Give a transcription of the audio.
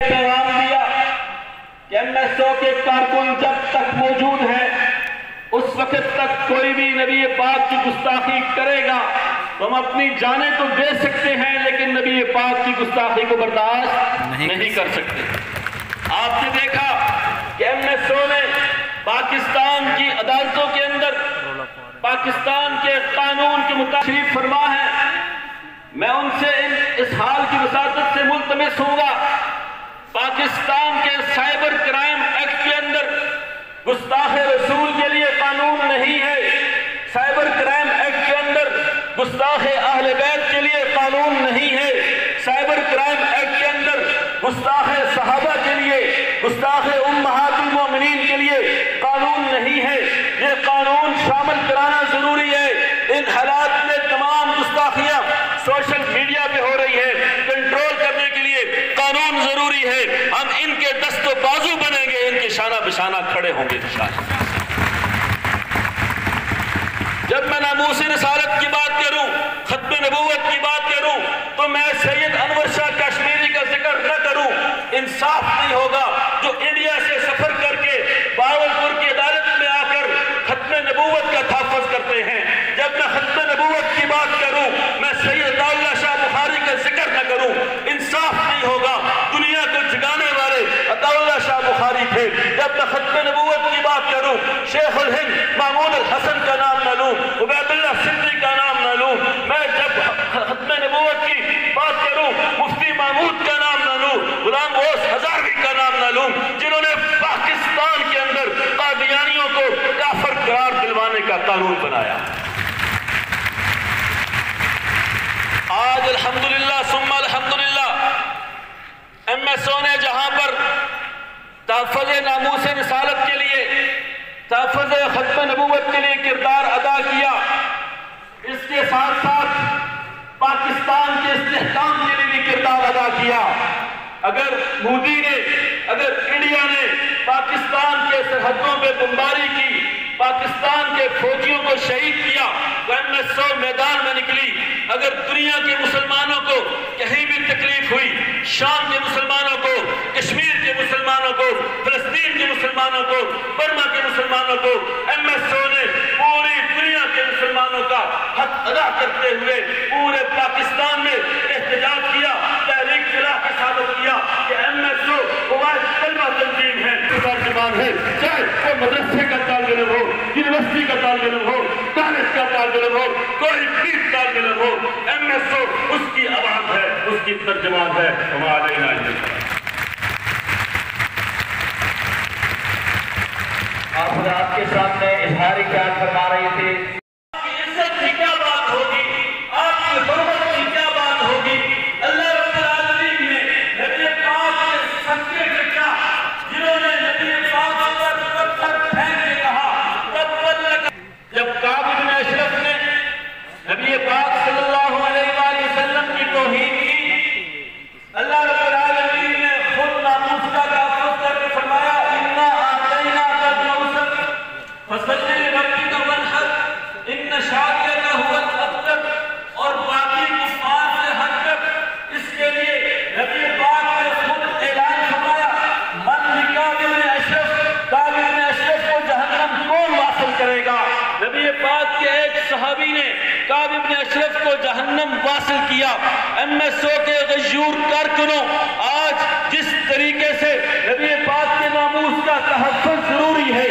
پیغام دیا کہ MSO کے کارکن جب تک موجود ہیں اس وقت تک کوئی بھی نبی پاک کی گستاخی کرے گا تو ہم اپنی جانیں تو دے سکتے ہیں لیکن نبی پاک کی گستاخی کو برداشت نہیں کر سکتے۔ آپ نے دیکھا کہ MSO نے پاکستان کی عدالتوں کے اندر پاکستان کے قانون کے مطابق فرما ہے۔ میں ان سے اس حال کی وساطت سے ملتمس ہوں گا، پاکستان کے سائبر کرائم ایکٹ کے اندر گستاخ رسول کے لیے قانون نہیں ہے، سائبر کرائم ایکٹ کے اندر گستاخ اہل بیت کے لیے قانون نہیں ہے، سائبر کرائم ایکٹ کے اندر گستاخ صحابہ کے لیے، گستاخ امہات المومنین کے لیے قانون نہیں ہے۔ یہ قانون شامل کرانا ضروری ہے۔ ان حالات میں تمام گستاخیاں سوشل میڈیا پہ ہو رہی ہے، کنٹرول کرنے کے لیے قانون ضروری ہے۔ ہم ان کے دست و بازو بنیں گے، ان کے شانہ بشانہ کھڑے ہوں گے انشاءاللہ۔ جب میں ناموس رسالت کی بات کروں، ختم نبوت کی بات کروں تو میں سید انور شاہ کشمیری کا ذکر نہ کروں، انصاف نہیں ہوگا۔ جو انڈیا سے سفر کر کے باولپور کی عدالت میں آ کر ختم نبوت کا تحفظ کرتے ہیں، جب میں ختم نبوت کی بات کروں میں سید اللہ شاہ بخاری کا ذکر نہ کروں، انصاف نہیں ہوگا۔ دنیا کو جگانے والے اللہ شاہ بخاری تھے۔ جب میں ختم نبوت کی بات کروں شیخ الہند محمود الحسن کا نام نہ لوں، عبید اللہ سندھی کا نام نہ لوں، میں جب ختم نبوت کی بات کروں مفتی محمود کا نام نہ لوں، غلام غوث ہزاروی کا نام نہ لوں، جنہوں نے پاکستان کے اندر قادیانیوں کو کافر قرار دلوانے کا قانون بنایا۔ آج الحمدللہ ثم الحمدللہ MSO نے جہاں پر تحفظ ناموس رسالت کے لیے، تحفظ ختم نبوت کے لیے کردار ادا کیا، اس کے ساتھ ساتھ پاکستان کے استحکام کے لیے بھی کردار ادا کیا۔ اگر مودی نے، اگر انڈیا نے پاکستان کے سرحدوں پہ بمباری کی، پاکستان کے فوجیوں کو شہید کیا تو MSO میدان میں نکلی۔ اگر دنیا کے مسلمانوں کو کہیں بھی تکلیف ہوئی، شام کے مسلمانوں کو، کشمیر کے مسلمانوں کو، فلسطین کے مسلمانوں کو، برما کے مسلمانوں کو، MSO نے پوری دنیا کے مسلمانوں کا حق ادا کرتے ہوئے پورے پاکستان میں احتجاج کیا، تحریک فلاح کا ثابت کیا کہ MSO قواعد کلمہ تنظیم ہے، ترجمان ہے، چاہے وہ مدرسے کا طالب علم ہو، یونیورسٹی کا طالب علم ہو، کالج کا طالب علم ہو، کوئی بھی طالب علم ہو، MSO اس کی آواز ہے، اس کی ترجمان ہے۔ ہمارے آپ حضرات کے سامنے اظہار خیال فرما رہے تھے۔ آپ کی عزت کی کیا بات ہوگی، آپ کی حرمت کی کیا بات ہوگی۔ اللہ رب العالمین نے نبی پاک کے صدقے سے کیا، جنہوں نے نبی پاک پر پتھر پھینک کے کہا جب کعب بن اشرف نے نبی پاک صلی اللہ علیہ وآلہ وسلم کی توہین کی، اللہ رب العالمین نے خود ناموس کا تحفظ کر کے فرمایا اِنَّا أَعْطَيْنَاكَ الْكَوْثَرَ فَصَلِّ لِرَبِّكَ وَانْحَرْ إِنَّ شَانِئَكَ هُوَ الْأَبْتَرُ۔ اور باقی کفار سے ہٹ کر اس کے لیے نبی پاک نے خود اعلان فرمایا من لکعب بن اشرف، کعب بن اشرف کو جہنم کون واصل کرے گا۔ نبی پاک کے ایک صحابی نے کعب بن اشرف کو جہنم واصل کیا۔ MSO کے غیور کارکنوں، آج جس طریقے سے نبی پاک کے ناموس کا تحفظ ضروری ہے،